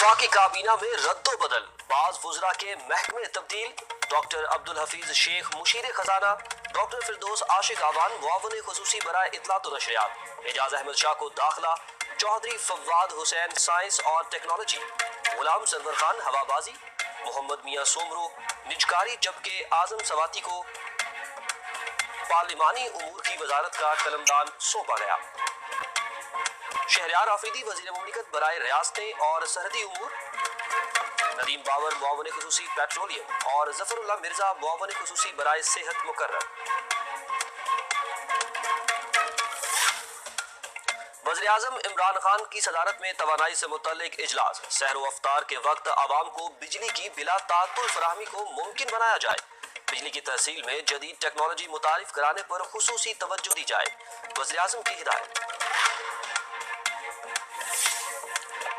وفاقی کابینہ میں رد و بدل، بعض وزراء کے محکمے تبدیل، ڈاکٹر عبدالحفیظ شیخ مشیر خزانہ، ڈاکٹر فردوس عاشق آوان معاون خصوصی برائے اطلاعات و نشریات، اعجاز احمد شاہ کو داخلہ، چودھری فواد حسین سائنس اور ٹیکنالوجی، غلام سرور خان ہوا بازی، محمد میاں سومرو نجکاری، جبکہ اعظم سواتی کو پارلیمانی امور کی وزارت کا قلمدان سونپا گیا۔ شہریار آفریدی وزیر مملکت برائے ریاستیں اور سرحدی امور، ندیم باور معاون خصوصی پیٹرولیم اور ظفر اللہ مرزا معاون خصوصی برائے صحت مقرر۔ وزیر اعظم عمران خان کی صدارت میں توانائی سے متعلق اجلاس، سحر و افطار کے وقت عوام کو بجلی کی بلا تعطل فراہمی کو ممکن بنایا جائے، بجلی کی تحصیل میں جدید ٹیکنالوجی متعارف کرانے پر خصوصی توجہ دی جائے، وزیر اعظم کی ہدایت۔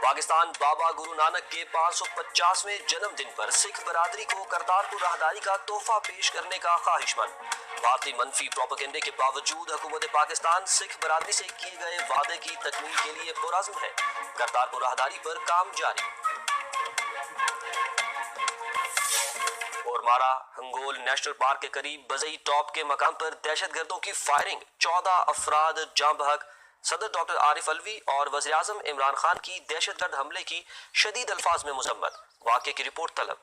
پاکستان بابا گرو نانک کے 550ویں جنم دن پر سکھ برادری کو کرتارپور راہداری کا تحفہ پیش کرنے کا خواہش مند۔ بھارتی منفی پروپیگنڈے کے باوجود حکومت پاکستان سکھ برادری سے کیے گئے وعدے کی تکمیل کے لیے پرعزم ہے، کرتارپور راہداری پر کام جاری۔ اور مارا ہنگول نیشنل پارک کے قریب بزئی ٹاپ کے مقام پر دہشت گردوں کی فائرنگ، 14 افراد جاں بحق، صدر ڈاکٹر عارف الوی اور وزیر اعظم عمران خان کی دہشت گرد حملے کی شدید الفاظ میں مذمت، واقعے کی رپورٹ طلب۔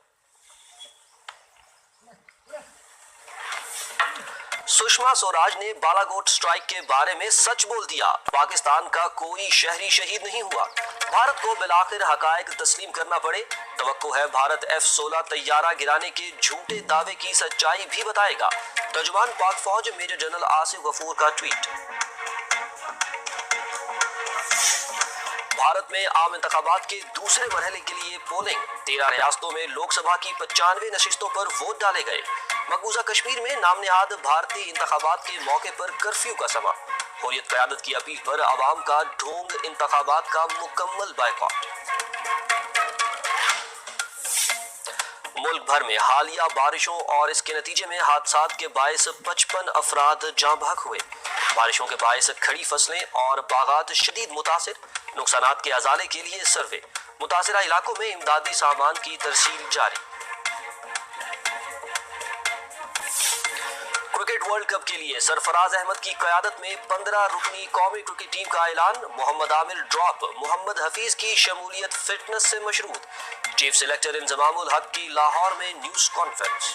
سشما سوراج نے بالاکوٹ اسٹرائیک کے بارے میں سچ بول دیا، پاکستان کا کوئی شہری شہید نہیں ہوا، بھارت کو بالآخر حقائق تسلیم کرنا پڑے، توقع ہے بھارت F-16 طیارہ گرانے کے جھوٹے دعوے کی سچائی بھی بتائے گا، ترجمان پاک فوج میجر جنرل آصف غفور کا ٹویٹ۔ بھارت میں عام انتخابات کے دوسرے مرحلے کے لیے پولنگ، 13 ریاستوں میں لوک سبھا کی 95 نشستوں پر ووٹ ڈالے گئے، مقبوضہ کشمیر میں نام نہاد بھارتی انتخابات کے موقع پر کرفیو کا سما، حریت قیادت کی اپیل پر عوام کا ڈھونگ، انتخابات کا مکمل بائیکاٹ۔ ملک بھر میں حالیہ بارشوں اور اس کے نتیجے میں حادثات کے باعث 55 افراد جاں بحق ہوئے، بارشوں کے باعث کھڑی فصلیں اور باغات شدید متاثر، نقصانات کے ازالے کے لیے سروے، متاثرہ علاقوں میں امدادی سامان کی ترسیل جاری۔ کرکٹ ورلڈ کپ کے لیے سرفراز احمد کی قیادت میں 15 رکنی قومی کرکٹ ٹیم کا اعلان، محمد عامر ڈراپ، محمد حفیظ کی شمولیت فٹنس سے مشروط، چیف سلیکٹر انضمام الحق کی لاہور میں نیوز کانفرنس۔